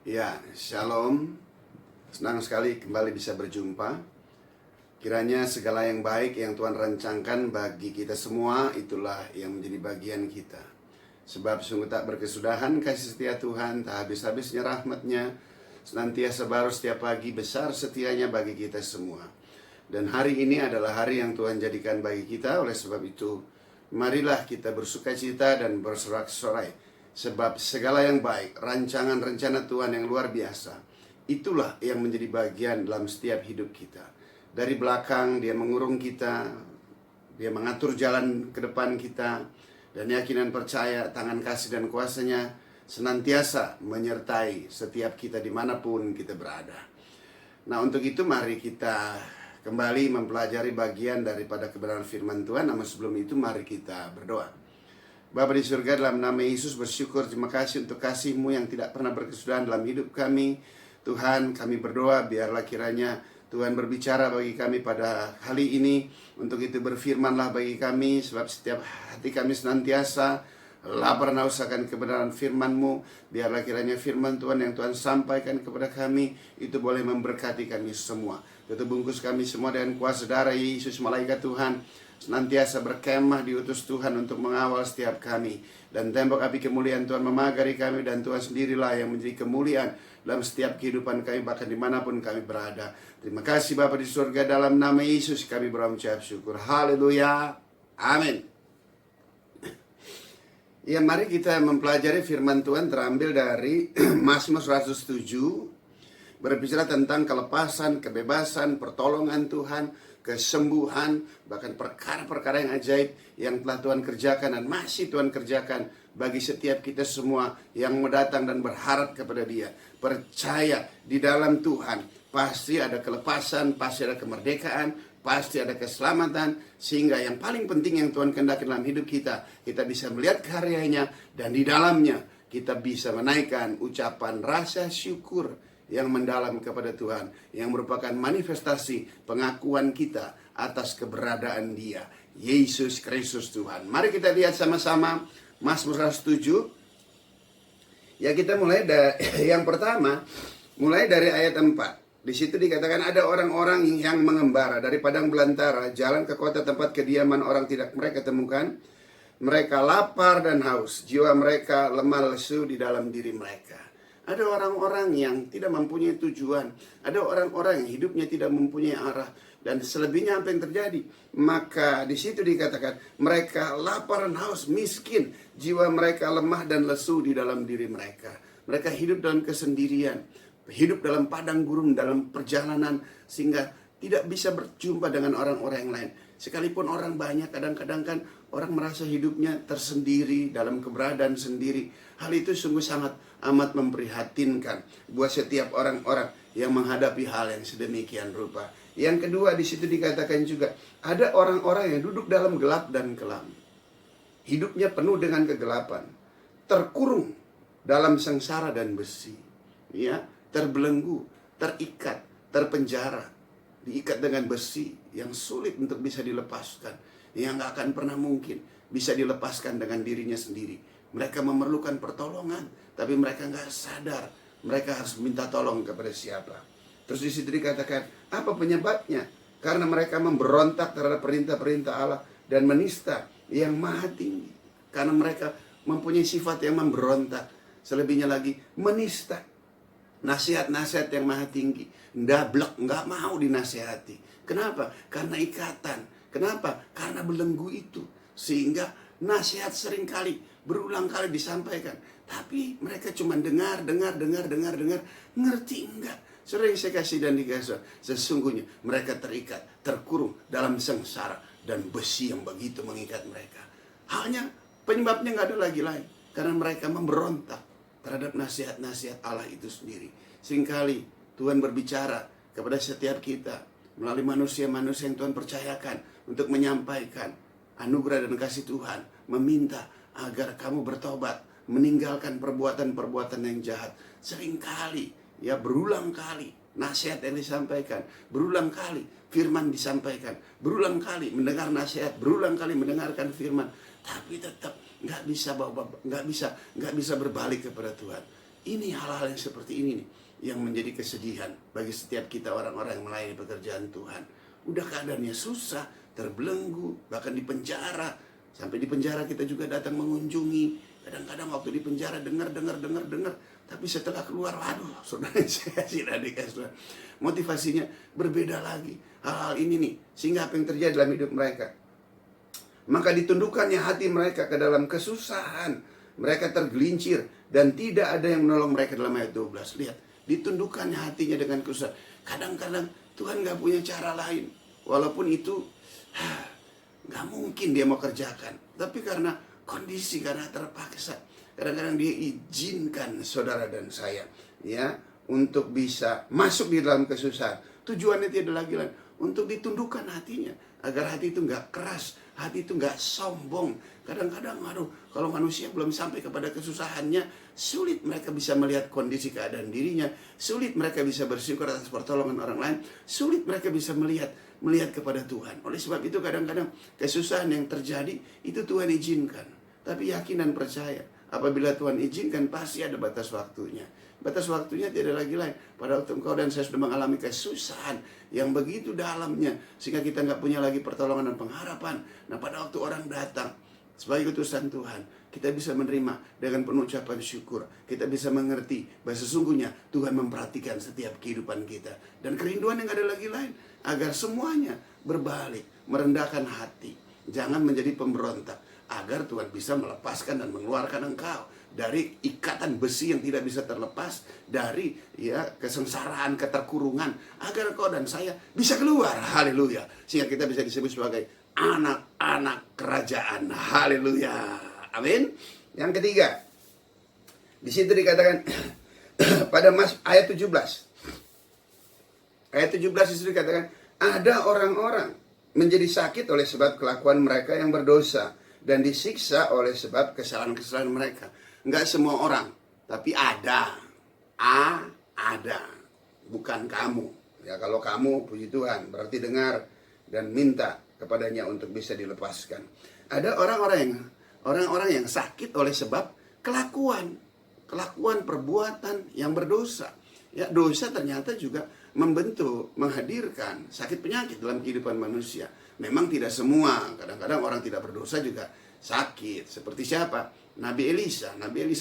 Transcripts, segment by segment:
Ya, shalom. Senang sekali kembali bisa berjumpa. Kiranya segala yang baik yang Tuhan rancangkan bagi kita semua, itulah yang menjadi bagian kita. Sebab sungguh tak berkesudahan kasih setia Tuhan, tak habis-habisnya rahmat-Nya, senantiasa baru setiap pagi, besar setianya bagi kita semua. Dan hari ini adalah hari yang Tuhan jadikan bagi kita. Oleh sebab itu, marilah kita bersukacita dan bersorak-sorai. Sebab segala yang baik, rancangan rencana Tuhan yang luar biasa, itulah yang menjadi bagian dalam setiap hidup kita. Dari belakang dia mengurung kita, dia mengatur jalan ke depan kita, dan yakinan percaya tangan kasih dan kuasanya senantiasa menyertai setiap kita dimanapun kita berada. Nah, untuk itu mari kita kembali mempelajari bagian daripada kebenaran firman Tuhan. Namun sebelum itu mari kita berdoa. Bapa di surga, dalam nama Yesus bersyukur, terima kasih untuk kasih-Mu yang tidak pernah berkesudahan dalam hidup kami. Tuhan, kami berdoa biarlah kiranya Tuhan berbicara bagi kami pada kali ini. Untuk itu berfirmanlah bagi kami, sebab setiap hati kami senantiasa lapar dan haus akan kebenaran firman-Mu. Biarlah kiranya firman Tuhan yang Tuhan sampaikan kepada kami itu boleh memberkati kami semua. Tutup bungkus kami semua dengan kuasa darah Yesus. Malaikat Tuhan senantiasa berkemah diutus Tuhan untuk mengawal setiap kami. Dan tembok api kemuliaan Tuhan memagari kami, dan Tuhan sendirilah yang menjadi kemuliaan dalam setiap kehidupan kami, bahkan dimanapun kami berada. Terima kasih Bapa di surga, dalam nama Yesus kami berucap syukur. Haleluya. Amin. Ya, mari kita mempelajari firman Tuhan terambil dari Mazmur 107. Berbicara tentang kelepasan, kebebasan, pertolongan Tuhan, kesembuhan, bahkan perkara-perkara yang ajaib yang telah Tuhan kerjakan dan masih Tuhan kerjakan bagi setiap kita semua yang mau datang dan berharap kepada Dia. Percaya di dalam Tuhan pasti ada kelepasan, pasti ada kemerdekaan, pasti ada keselamatan, sehingga yang paling penting yang Tuhan kehendaki dalam hidup kita, kita bisa melihat karyanya, dan di dalamnya kita bisa menaikkan ucapan rasa syukur yang mendalam kepada Tuhan, yang merupakan manifestasi pengakuan kita atas keberadaan Dia, Yesus Kristus Tuhan. Mari kita lihat sama-sama Mazmur 107. Ya, kita mulai dari yang pertama, mulai dari ayat 4. Di situ dikatakan ada orang-orang yang mengembara dari padang belantara, jalan ke kota tempat kediaman orang tidak mereka temukan. Mereka lapar dan haus, jiwa mereka lemah lesu di dalam diri mereka. Ada orang-orang yang tidak mempunyai tujuan. Ada orang-orang yang hidupnya tidak mempunyai arah. Dan selebihnya apa yang terjadi? Maka di situ dikatakan mereka lapar dan haus, miskin. Jiwa mereka lemah dan lesu di dalam diri mereka. Mereka hidup dalam kesendirian. Hidup dalam padang gurun, dalam perjalanan. Sehingga tidak bisa berjumpa dengan orang-orang yang lain. Sekalipun orang banyak, kadang-kadang kan orang merasa hidupnya tersendiri, dalam keberadaan sendiri. Hal itu sungguh sangat amat memprihatinkan buat setiap orang-orang yang menghadapi hal yang sedemikian rupa. Yang kedua, di situ dikatakan juga ada orang-orang yang duduk dalam gelap dan kelam. Hidupnya penuh dengan kegelapan, terkurung dalam sengsara dan besi. Ya, terbelenggu, terikat, terpenjara, diikat dengan besi yang sulit untuk bisa dilepaskan, yang gak akan pernah mungkin bisa dilepaskan dengan dirinya sendiri. Mereka memerlukan pertolongan, tapi mereka gak sadar mereka harus minta tolong kepada siapa. Terus di situ dikatakan apa penyebabnya? Karena mereka memberontak terhadap perintah-perintah Allah dan menista yang maha tinggi. Karena mereka mempunyai sifat yang memberontak. Selebihnya lagi menista nasihat-nasihat yang maha tinggi. Ndablek, nggak mau dinasihati. Kenapa? Karena ikatan. Kenapa? Karena belenggu itu. Sehingga nasihat seringkali berulang kali disampaikan, tapi mereka cuma dengar. Ngerti enggak? Sering saya kasih dan dikasih. Sesungguhnya mereka terikat, terkurung dalam sengsara dan besi yang begitu mengikat mereka. Hanya penyebabnya nggak ada lagi lain, karena mereka memberontak terhadap nasihat-nasihat Allah itu sendiri. Seringkali Tuhan berbicara kepada setiap kita melalui manusia-manusia yang Tuhan percayakan untuk menyampaikan anugerah dan kasih Tuhan, meminta agar kamu bertobat, meninggalkan perbuatan-perbuatan yang jahat. Seringkali, ya berulang kali nasihat yang disampaikan, berulang kali firman disampaikan, berulang kali mendengar nasihat, berulang kali mendengarkan firman, tapi tetap nggak bisa berbalik kepada Tuhan. Ini hal-hal yang seperti ini nih yang menjadi kesedihan bagi setiap kita orang-orang yang melayani pekerjaan Tuhan. Udah keadaannya susah, terbelenggu, bahkan di penjara. Sampai di penjara kita juga datang mengunjungi. Kadang-kadang waktu di penjara dengar. Tapi setelah keluar, waduh, saudara saya motivasinya berbeda lagi. Hal-hal ini nih, sehingga apa yang terjadi dalam hidup mereka? Maka ditundukkannya hati mereka ke dalam kesusahan. Mereka tergelincir dan tidak ada yang menolong mereka dalam ayat 12. Lihat, ditundukkannya hatinya dengan kesusahan. Kadang-kadang Tuhan gak punya cara lain. Walaupun itu gak mungkin dia mau kerjakan. Tapi karena kondisi, karena terpaksa, kadang-kadang dia izinkan saudara dan saya ya untuk bisa masuk di dalam kesusahan. Tujuannya tidak lagi lain, untuk ditundukkan hatinya, agar hati itu nggak keras, hati itu nggak sombong. Kadang-kadang kalau manusia belum sampai kepada kesusahannya, sulit mereka bisa melihat kondisi keadaan dirinya, sulit mereka bisa bersyukur atas pertolongan orang lain, sulit mereka bisa melihat kepada Tuhan. Oleh sebab itu kadang-kadang kesusahan yang terjadi itu Tuhan izinkan. Tapi yakin dan percaya, apabila Tuhan izinkan pasti ada batas waktunya. Batas waktunya tidak lagi lain, pada waktu engkau dan saya sudah mengalami kesusahan yang begitu dalamnya, sehingga kita nggak punya lagi pertolongan dan pengharapan. Nah, pada waktu orang datang sebagai utusan Tuhan, kita bisa menerima dengan penuh ucapan syukur. Kita bisa mengerti bahwa sesungguhnya Tuhan memperhatikan setiap kehidupan kita. Dan kerinduan yang ada lagi lain, agar semuanya berbalik, merendahkan hati. Jangan menjadi pemberontak, agar Tuhan bisa melepaskan dan mengeluarkan engkau dari ikatan besi yang tidak bisa terlepas, dari kesengsaraan, keterkurungan, agar kau dan saya bisa keluar. Haleluya. Sehingga kita bisa disebut sebagai anak-anak kerajaan. Haleluya. Amin. Yang ketiga, di situ dikatakan pada ayat 17. Ayat 17 itu dikatakan, ada orang-orang menjadi sakit oleh sebab kelakuan mereka yang berdosa, dan disiksa oleh sebab kesalahan-kesalahan mereka. Enggak semua orang, tapi ada. Ada. Bukan kamu. Ya, kalau kamu, puji Tuhan, berarti dengar dan minta kepadanya untuk bisa dilepaskan. Ada orang-orang yang sakit oleh sebab kelakuan perbuatan yang berdosa. Ya, dosa ternyata juga membentuk, menghadirkan sakit penyakit dalam kehidupan manusia. Memang tidak semua, kadang-kadang orang tidak berdosa juga sakit. Seperti siapa? Nabi Elisa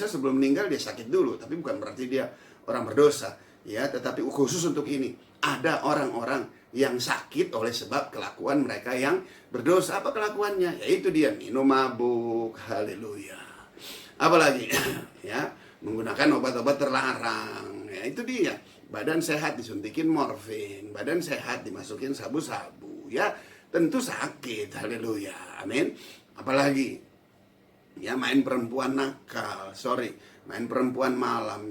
sebelum meninggal dia sakit dulu, tapi bukan berarti dia orang berdosa. Ya, tetapi khusus untuk ini, ada orang-orang yang sakit oleh sebab kelakuan mereka yang berdosa. Apa kelakuannya? Yaitu dia minum mabuk. Haleluya. Apalagi ya, menggunakan obat-obat terlarang. Ya, itu dia. Badan sehat disuntikin morfin, badan sehat dimasukin sabu-sabu. Ya, tentu sakit. Haleluya. Amin. Apalagi ya, main perempuan nakal, main perempuan malam,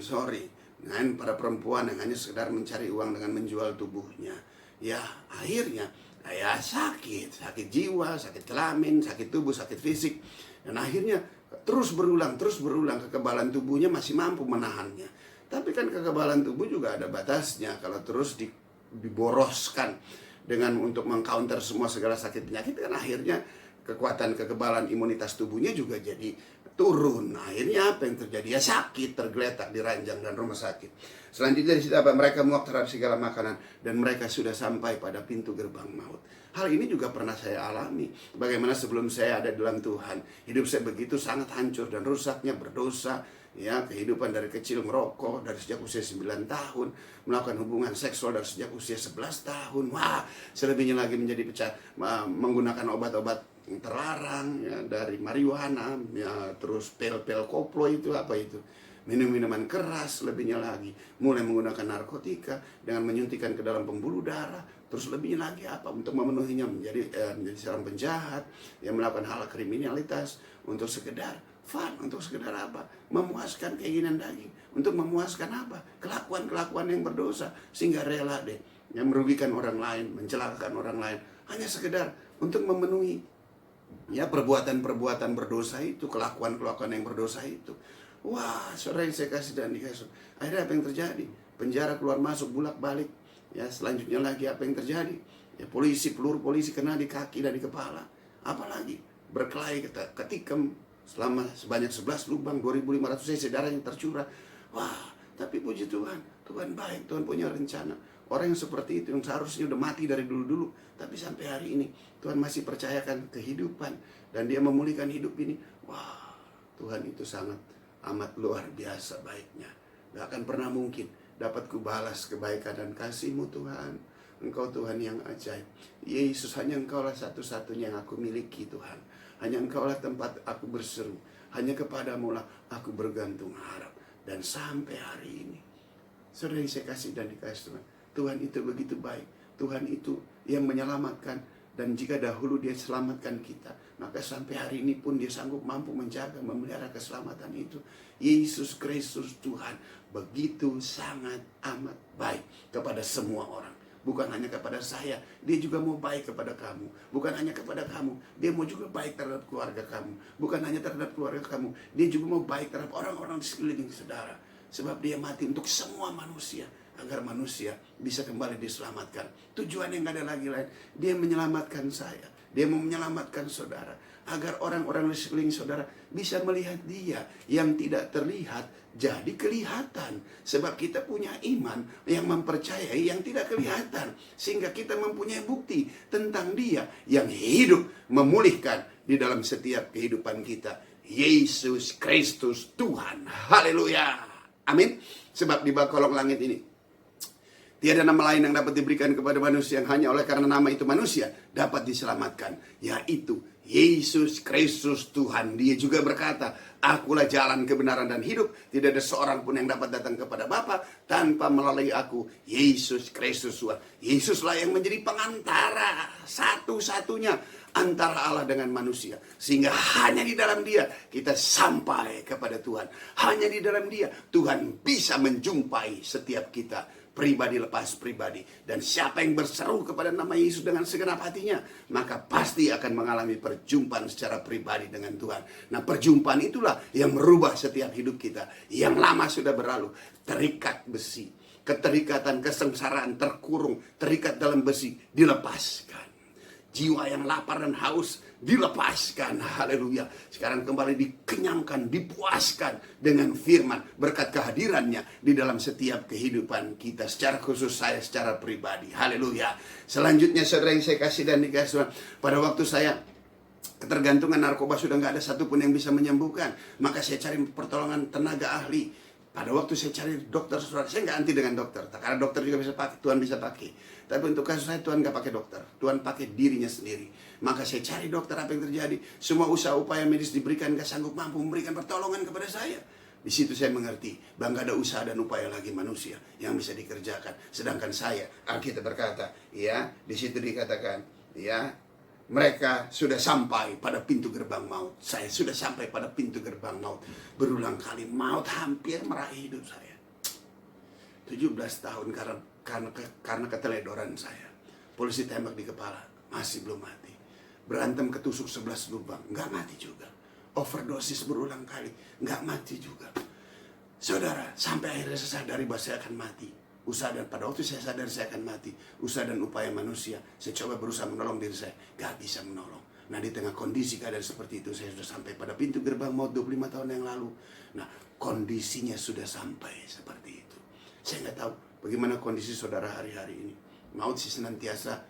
main para perempuan yang hanya sekedar mencari uang dengan menjual tubuhnya. Ya, akhirnya ya sakit jiwa, sakit kelamin, sakit tubuh, sakit fisik. Dan akhirnya terus berulang, kekebalan tubuhnya masih mampu menahannya. Tapi kan kekebalan tubuh juga ada batasnya. Kalau terus diboroskan dengan untuk mengcounter semua segala sakit penyakit, kan akhirnya kekuatan kekebalan imunitas tubuhnya juga jadi turun. Akhirnya apa yang terjadi? Ya sakit, tergeletak di ranjang dan rumah sakit. Selanjutnya di situ apa? Mereka muak terhadap segala makanan dan mereka sudah sampai pada pintu gerbang maut. Hal ini juga pernah saya alami. Bagaimana sebelum saya ada dalam Tuhan, hidup saya begitu sangat hancur dan rusaknya, berdosa. Ya, kehidupan dari kecil merokok dari sejak usia 9 tahun, melakukan hubungan seksual dari sejak usia 11 tahun. Wah, selebihnya lagi menjadi menggunakan obat-obat terlarang, ya, dari marijuana, ya, terus pil-pil koplo itu apa itu, minum-minuman keras, lebihnya lagi mulai menggunakan narkotika dengan menyuntikkan ke dalam pembuluh darah, terus lebihnya lagi apa, untuk memenuhinya menjadi seorang penjahat yang melakukan hal kriminalitas untuk sekedar fun, untuk sekedar apa, memuaskan keinginan daging, untuk memuaskan apa, kelakuan yang berdosa, sehingga rela deh yang merugikan orang lain, mencelakakan orang lain, hanya sekedar untuk memenuhi ya perbuatan-perbuatan berdosa itu, kelakuan-kelakuan yang berdosa itu. Wah, saudara yang saya kasih dan dikasih, akhirnya apa yang terjadi? Penjara keluar masuk bolak-balik. Ya, selanjutnya lagi apa yang terjadi? Ya, peluru polisi kena di kaki dan di kepala. Apalagi berkelahi ketikam selama sebanyak 11 lubang, 2.500 cc darah yang tercurah. Wah, tapi puji Tuhan, Tuhan baik, Tuhan punya rencana. Orang yang seperti itu, yang seharusnya udah mati dari dulu-dulu, tapi sampai hari ini Tuhan masih percayakan kehidupan, dan dia memulihkan hidup ini. Wah, Tuhan itu sangat amat luar biasa baiknya. Gak akan pernah mungkin dapat kubalas kebaikan dan kasih-Mu Tuhan. Engkau Tuhan yang ajaib. Yesus, hanya Engkaulah satu-satunya yang aku miliki Tuhan. Hanya Engkaulah tempat aku berseru. Hanya kepadamu lah aku bergantung harap. Dan sampai hari ini, saudara yang saya kasih dan dikasih Tuhan, Tuhan itu begitu baik. Tuhan itu yang menyelamatkan. Dan jika dahulu dia selamatkan kita, maka sampai hari ini pun dia sanggup mampu menjaga, memelihara keselamatan itu. Yesus Kristus Tuhan begitu sangat amat baik kepada semua orang. Bukan hanya kepada saya, dia juga mau baik kepada kamu. Bukan hanya kepada kamu, dia mau juga baik terhadap keluarga kamu. Bukan hanya terhadap keluarga kamu, dia juga mau baik terhadap orang-orang di sekeliling saudara. Sebab dia mati untuk semua manusia, agar manusia bisa kembali diselamatkan. Tujuan yang ada lagi lain, dia menyelamatkan saya, dia mau menyelamatkan saudara, agar orang-orang di sekeliling saudara bisa melihat dia yang tidak terlihat jadi kelihatan. Sebab kita punya iman yang mempercayai yang tidak kelihatan, sehingga kita mempunyai bukti tentang dia yang hidup memulihkan di dalam setiap kehidupan kita. Yesus Kristus Tuhan. Haleluya. Amin. Sebab di bawah kolong langit ini tiada nama lain yang dapat diberikan kepada manusia yang hanya oleh karena nama itu manusia dapat diselamatkan, yaitu Yesus Kristus Tuhan. Dia juga berkata, akulah jalan, kebenaran, dan hidup. Tidak ada seorang pun yang dapat datang kepada Bapa tanpa melalui aku. Yesus Kristus Tuhan. Yesuslah yang menjadi pengantara satu-satunya antara Allah dengan manusia. Sehingga hanya di dalam dia kita sampai kepada Tuhan. Hanya di dalam dia Tuhan bisa menjumpai setiap kita, pribadi lepas pribadi. Dan siapa yang berseru kepada nama Yesus dengan segenap hatinya, maka pasti akan mengalami perjumpaan secara pribadi dengan Tuhan. Nah, perjumpaan itulah yang merubah setiap hidup kita. Yang lama sudah berlalu, terikat besi, keterikatan, kesengsaraan, terkurung, terikat dalam besi, dilepaskan. Jiwa yang lapar dan haus dilepaskan. Haleluya. Sekarang kembali dikenyangkan, dipuaskan dengan firman, berkat kehadirannya di dalam setiap kehidupan kita, secara khusus saya secara pribadi. Haleluya. Selanjutnya saudara yang saya kasih dan dikasih, pada waktu saya ketergantungan narkoba sudah nggak ada satupun yang bisa menyembuhkan, maka saya cari pertolongan tenaga ahli. Pada waktu saya cari dokter, saudara, saya nggak anti dengan dokter, karena dokter juga bisa pakai, Tuhan bisa pakai. Tapi untuk kasus saya, Tuhan nggak pakai dokter, Tuhan pakai dirinya sendiri. Maka saya cari dokter, apa yang terjadi? Semua usaha upaya medis diberikan, nggak sanggup mampu memberikan pertolongan kepada saya. Di situ saya mengerti bahwa nggak ada usaha dan upaya lagi manusia yang bisa dikerjakan. Sedangkan saya, Alkitab berkata, ya, di situ dikatakan, ya, mereka sudah sampai pada pintu gerbang maut. Saya sudah sampai pada pintu gerbang maut. Berulang kali maut hampir meraih hidup saya. 17 tahun karena keteledoran saya. Polisi tembak di kepala, masih belum mati. Berantem ketusuk 11 lubang, nggak mati juga. Overdosis berulang kali, nggak mati juga. Saudara, sampai akhirnya saya sadari bahwa saya akan mati. Usaha dan pada waktu saya sadar saya akan mati, usaha dan upaya manusia, saya coba berusaha menolong diri saya, gak bisa menolong. Nah, di tengah kondisi keadaan seperti itu, saya sudah sampai pada pintu gerbang maut 25 tahun yang lalu. Nah, kondisinya sudah sampai seperti itu. Saya nggak tahu bagaimana kondisi saudara hari-hari ini. Maut sih senantiasa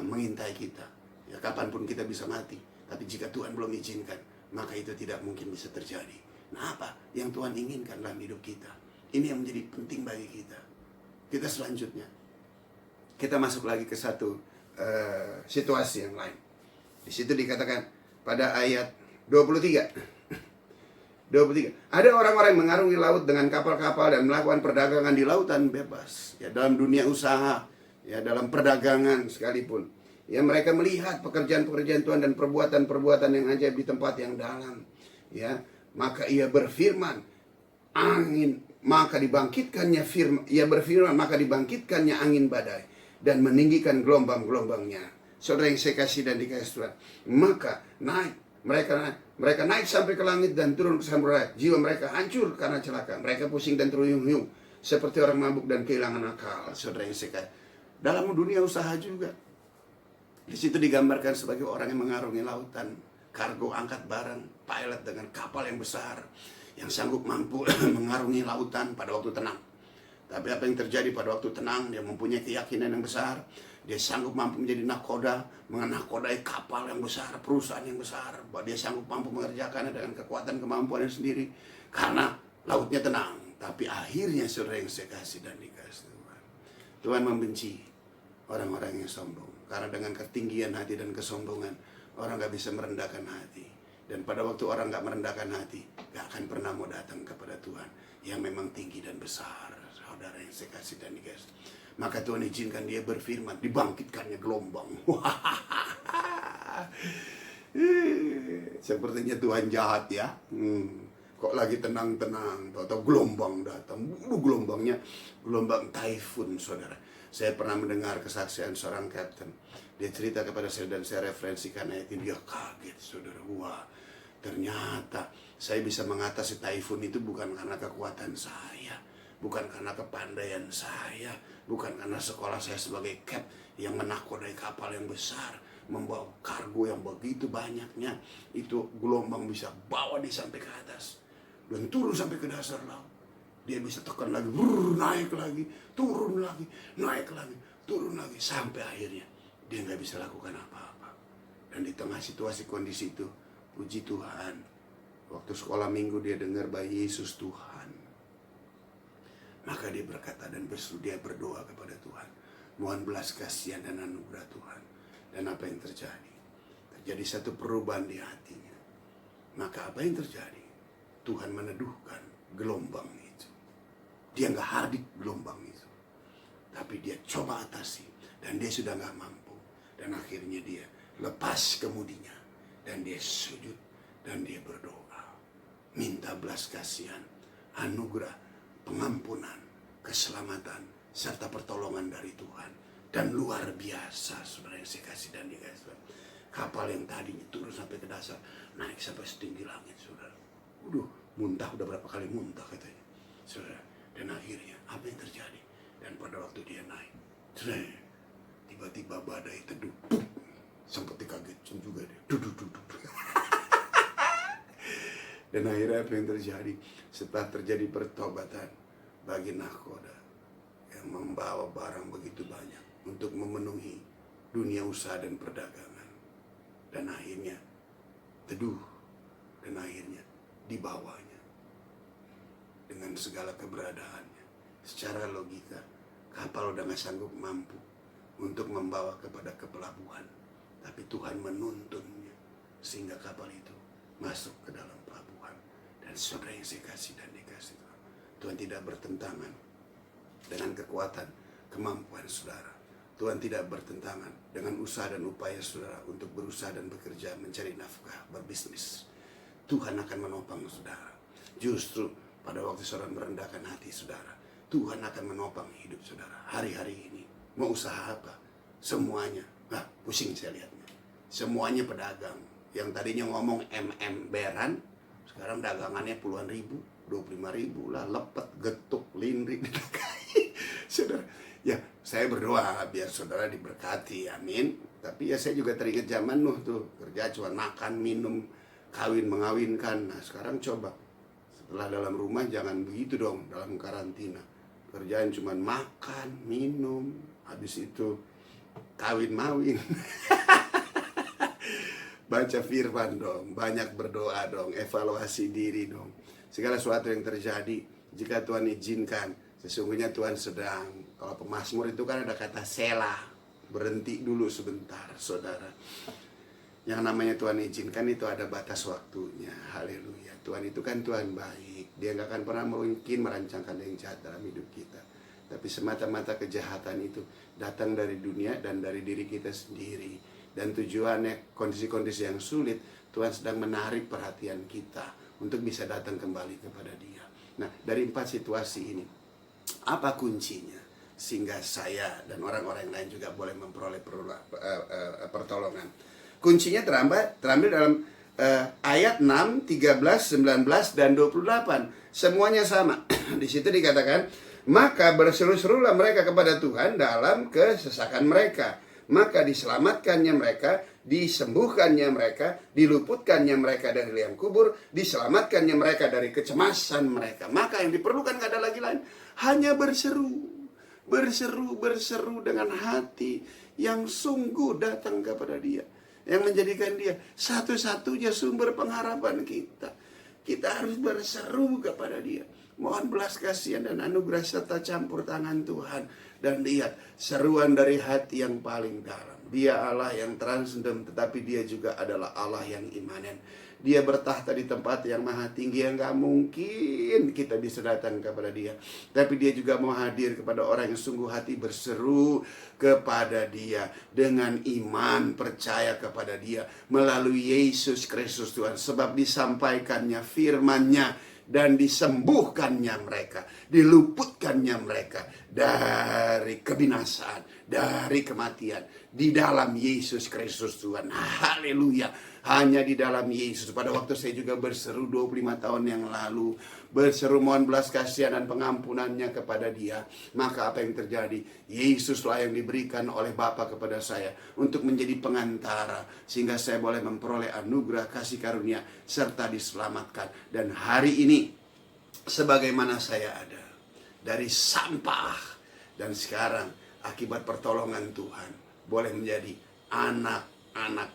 mengintai kita. Ya, kapanpun kita bisa mati. Tapi jika Tuhan belum izinkan, maka itu tidak mungkin bisa terjadi. Nah, apa yang Tuhan inginkan dalam hidup kita? Ini yang menjadi penting bagi kita. Kita selanjutnya, kita masuk lagi ke satu situasi yang lain. Di situ dikatakan pada ayat 23. Ada orang-orang yang mengarungi laut dengan kapal-kapal dan melakukan perdagangan di lautan bebas. Ya, dalam dunia usaha, ya, dalam perdagangan sekalipun. Ya, mereka melihat pekerjaan-pekerjaan Tuhan dan perbuatan-perbuatan yang ajaib di tempat yang dalam. Ya, maka ia berfirman, maka dibangkitkannya angin badai dan meninggikan gelombang-gelombangnya. Saudara yang saya kasih dan dikasih Tuhan, maka mereka naik sampai ke langit dan turun ke samudera. Jiwa mereka hancur karena celaka. Mereka pusing dan terhuyung-huyung seperti orang mabuk dan kehilangan akal. Saudara yang saya kasih, dalam dunia usaha juga, di situ digambarkan sebagai orang yang mengarungi lautan, kargo, angkat barang, pilot dengan kapal yang besar. yang sanggup mampu mengarungi lautan pada waktu tenang. Tapi apa yang terjadi pada waktu tenang, dia mempunyai keyakinan yang besar. Dia sanggup mampu menjadi nakoda, menakodai kapal yang besar, perusahaan yang besar. Bahwa dia sanggup mampu mengerjakannya dengan kekuatan kemampuannya sendiri. Karena lautnya tenang. Tapi akhirnya saudara yang saya kasih dan dikasih Tuhan, Tuhan membenci orang-orang yang sombong. Karena dengan ketinggian hati dan kesombongan, orang gak bisa merendahkan hati. Dan pada waktu orang gak merendahkan hati, gak akan pernah mau datang kepada Tuhan yang memang tinggi dan besar. Saudara yang saya kasih dan dikasih. Maka Tuhan izinkan dia berfirman, dibangkitkannya gelombang. Sepertinya Tuhan jahat ya. Kok lagi tenang-tenang, atau gelombang datang. Gelombangnya gelombang taifun, saudara. Saya pernah mendengar kesaksian seorang kapten. Dia cerita kepada saya dan saya referensikan ayat ini. Dia kaget, saudara. Wah, ternyata saya bisa mengatasi taifun itu bukan karena kekuatan saya, bukan karena kepandaian saya, bukan karena sekolah saya sebagai cap yang menakodai kapal yang besar, membawa kargo yang begitu banyaknya. Itu gelombang bisa bawa dia sampai ke atas dan turun sampai ke dasar laut. Dia bisa tekan lagi, naik lagi, turun lagi, naik lagi, turun lagi, sampai akhirnya dia nggak bisa lakukan apa-apa. Dan di tengah situasi kondisi itu, puji Tuhan, waktu sekolah minggu dia dengar bahwa Yesus Tuhan. Maka dia berkata dan dia berdoa kepada Tuhan, mohon belas kasihan dan anugerah Tuhan. Dan apa yang terjadi? Terjadi satu perubahan di hatinya. Maka apa yang terjadi? Tuhan meneduhkan gelombang itu. Dia nggak hardik gelombang itu, tapi dia coba atasi, dan dia sudah nggak mampu. Dan akhirnya dia lepas kemudinya, dan dia sujud, dan dia berdoa, minta belas kasihan, anugerah, pengampunan, keselamatan, serta pertolongan dari Tuhan. Dan luar biasa, saudara yang saya kasih dan dikasih. Kapal yang tadinya turun sampai ke dasar, naik sampai setinggi langit, saudara. Muntah, udah berapa kali muntah katanya, saudara. Dan akhirnya apa yang terjadi? Dan pada waktu dia naik, tiba-tiba badai teduh, sempat dikagetkan juga dia. Dan akhirnya apa yang terjadi? Setelah terjadi pertobatan bagi nahkoda yang membawa barang begitu banyak untuk memenuhi dunia usaha dan perdagangan. Dan akhirnya teduh, dan akhirnya dibawanya dengan segala keberadaannya. Secara logika, kapal udah gak sanggup mampu untuk membawa kepada ke pelabuhan. Tapi Tuhan menuntunnya sehingga kapal itu masuk ke dalam pelabuhan. Dan saudara yang saya kasih dan dikasih Tuhan, Tuhan tidak bertentangan dengan kekuatan kemampuan saudara. Tuhan tidak bertentangan dengan usaha dan upaya saudara untuk berusaha dan bekerja, mencari nafkah, berbisnis. Tuhan akan menopang saudara. Justru pada waktu saudara merendahkan hati saudara, Tuhan akan menopang hidup saudara. Hari-hari ini mau usaha apa? Semuanya, pusing saya lihatnya. Semuanya pedagang. Yang tadinya ngomong beran, sekarang dagangannya puluhan ribu, 25.000 lah, lepet, getuk, lindrik. Saudara, ya saya berdoa biar saudara diberkati, amin. Tapi ya saya juga teringat zaman Nuh tuh, kerja cuma makan, minum, kawin, mengawinkan. Nah sekarang coba, setelah dalam rumah jangan begitu dong, dalam karantina. Kerjaan cuma makan, minum, habis itu kawin mawin. Baca firman dong, banyak berdoa dong, evaluasi diri dong. Segala sesuatu yang terjadi, jika Tuhan izinkan, sesungguhnya Tuhan sedang. Kalau pemazmur itu kan ada kata selah, berhenti dulu sebentar, saudara. Yang namanya Tuhan izinkan itu ada batas waktunya. Haleluya. Tuhan itu kan Tuhan baik. Dia gak akan pernah mungkin merancangkan yang jahat dalam hidup kita. Tapi semata-mata kejahatan itu datang dari dunia dan dari diri kita sendiri. Dan tujuannya kondisi-kondisi yang sulit, Tuhan sedang menarik perhatian kita untuk bisa datang kembali kepada Dia. Nah, dari 4 situasi ini, apa kuncinya? Sehingga saya dan orang-orang lain juga boleh memperoleh pertolongan. Kuncinya terambil dalam ayat 6, 13, 19, dan 28. Semuanya sama. Di situ dikatakan, maka berseru-serulah mereka kepada Tuhan dalam kesesakan mereka. maka diselamatkannya mereka, disembuhkannya mereka, diluputkannya mereka dari liang kubur, diselamatkannya mereka dari kecemasan mereka. Maka yang diperlukan gak ada lagi lain, hanya berseru, berseru dengan hati yang sungguh datang kepada Dia, yang menjadikan Dia satu-satunya sumber pengharapan kita. Kita harus berseru kepada Dia. Mohon belas kasihan dan anugerah serta campur tangan Tuhan. Dan lihat seruan dari hati yang paling dalam. Dia Allah yang transenden, tetapi Dia juga adalah Allah yang imanen. Dia bertahta di tempat yang maha tinggi, yang gak mungkin kita bisa datang kepada Dia. Tapi Dia juga mau hadir kepada orang yang sungguh hati berseru kepada Dia dengan iman, percaya kepada Dia melalui Yesus Kristus Tuhan. Sebab disampaikannya firman-Nya dan disembuhkannya mereka, diluputkannya mereka dari kebinasaan, dari kematian di dalam Yesus Kristus Tuhan. Haleluya. Hanya di dalam Yesus. Pada waktu saya juga berseru 25 tahun yang lalu, berseru mohon belas kasihan dan pengampunannya kepada Dia, maka apa yang terjadi? Yesuslah yang diberikan oleh Bapa kepada saya untuk menjadi pengantara, sehingga saya boleh memperoleh anugerah kasih karunia serta diselamatkan. Dan hari ini sebagaimana saya ada dari sampah, dan sekarang akibat pertolongan Tuhan boleh menjadi anak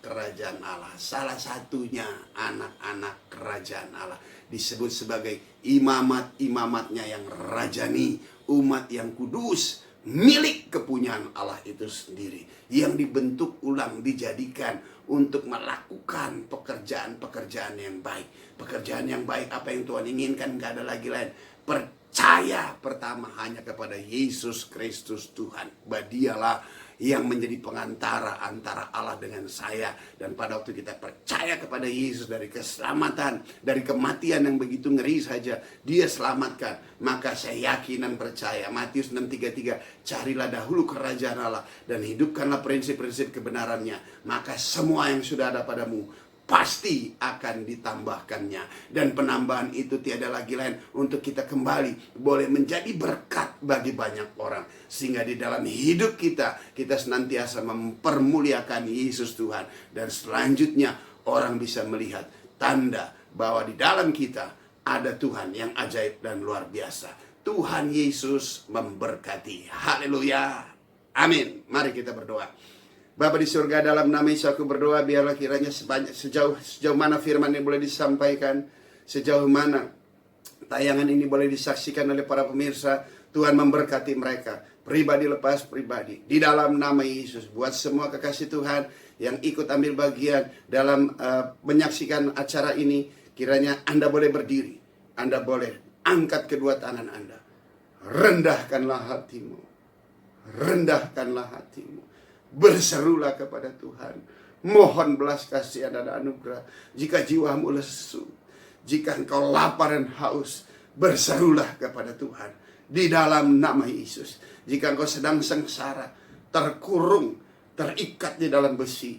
kerajaan Allah. Salah satunya anak-anak kerajaan Allah disebut sebagai imamat-imamatnya yang rajani, umat yang kudus, milik kepunyaan Allah itu sendiri, yang dibentuk ulang, dijadikan untuk melakukan pekerjaan-pekerjaan yang baik. Pekerjaan yang baik apa yang Tuhan inginkan, gak ada lagi lain. Percaya pertama hanya kepada Yesus Kristus Tuhan. Dialah yang menjadi pengantara antara Allah dengan saya. Dan pada waktu kita percaya kepada Yesus, dari keselamatan, dari kematian yang begitu ngeri saja Dia selamatkan, maka saya yakin dan percaya Matius 6:33, carilah dahulu kerajaan Allah dan hidupkanlah prinsip-prinsip kebenarannya, maka semua yang sudah ada padamu pasti akan ditambahkannya. Dan penambahan itu tiada lagi lain untuk kita kembali boleh menjadi berkat bagi banyak orang, sehingga di dalam hidup kita senantiasa mempermuliakan Yesus Tuhan. Dan selanjutnya orang bisa melihat tanda bahwa di dalam kita ada Tuhan yang ajaib dan luar biasa. Tuhan Yesus memberkati. Haleluya. Amin. Mari kita berdoa. Bapa di surga, dalam nama Yesus aku berdoa, biarlah kiranya sejauh mana firman ini boleh disampaikan, sejauh mana tayangan ini boleh disaksikan oleh para pemirsa, Tuhan memberkati mereka, pribadi lepas pribadi, di dalam nama Yesus. Buat semua kekasih Tuhan yang ikut ambil bagian dalam menyaksikan acara ini, kiranya Anda boleh berdiri, Anda boleh angkat kedua tangan Anda, rendahkanlah hatimu, rendahkanlah hatimu. Berserulah kepada Tuhan. Mohon belas kasihan dan anugerah. Jika jiwamu lesu, jika engkau lapar dan haus, berserulah kepada Tuhan di dalam nama Yesus. Jika engkau sedang sengsara, terkurung, terikat di dalam besi,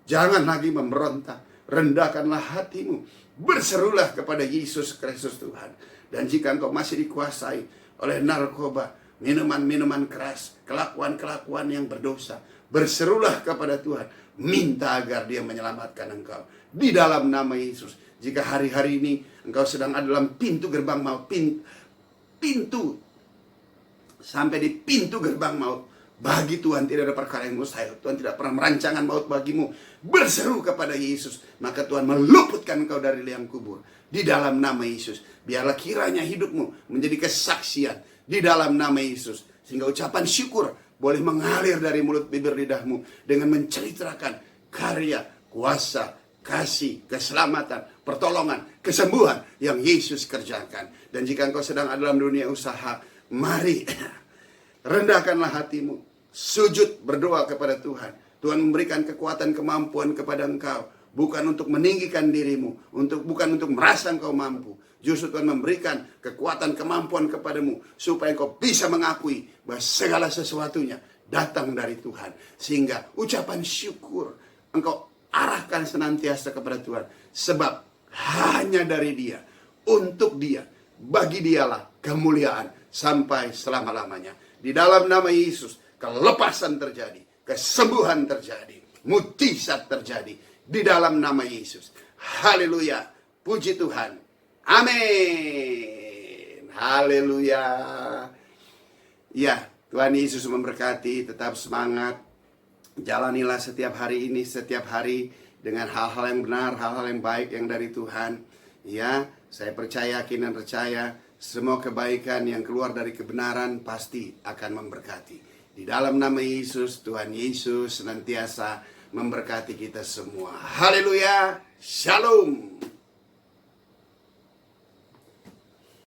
jangan lagi memberontak. Rendahkanlah hatimu. Berserulah kepada Yesus Kristus Tuhan. Dan jika engkau masih dikuasai oleh narkoba, minuman-minuman keras, kelakuan-kelakuan yang berdosa, berserulah kepada Tuhan, minta agar Dia menyelamatkan engkau di dalam nama Yesus. Jika hari-hari ini engkau sedang ada dalam pintu gerbang maut, pintu sampai di pintu gerbang maut, bagi Tuhan tidak ada perkara yang mustahil. Tuhan tidak pernah merancangkan maut bagimu. Berseru kepada Yesus, maka Tuhan meluputkan engkau dari liang kubur di dalam nama Yesus. Biarlah kiranya hidupmu menjadi kesaksian di dalam nama Yesus, sehingga ucapan syukur boleh mengalir dari mulut bibir lidahmu dengan menceritakan karya, kuasa, kasih, keselamatan, pertolongan, kesembuhan yang Yesus kerjakan. Dan jika engkau sedang ada dalam dunia usaha, mari rendahkanlah hatimu, sujud berdoa kepada Tuhan. Tuhan memberikan kekuatan, kemampuan kepada engkau, bukan untuk meninggikan dirimu, bukan untuk merasa engkau mampu. Justru Tuhan memberikan kekuatan, kemampuan kepadamu supaya engkau bisa mengakui bahwa segala sesuatunya datang dari Tuhan. Sehingga ucapan syukur engkau arahkan senantiasa kepada Tuhan. Sebab hanya dari Dia, untuk Dia, bagi Dialah kemuliaan sampai selama-lamanya. Di dalam nama Yesus, kelepasan terjadi, kesembuhan terjadi, mujizat terjadi di dalam nama Yesus. Haleluya, puji Tuhan. Amin. Haleluya. Ya, Tuhan Yesus memberkati. Tetap semangat. Jalanilah setiap hari ini, setiap hari dengan hal-hal yang benar, hal-hal yang baik yang dari Tuhan. Ya, saya percaya, yakin dan percaya semua kebaikan yang keluar dari kebenaran pasti akan memberkati. Di dalam nama Yesus, Tuhan Yesus senantiasa memberkati kita semua. Haleluya. Shalom.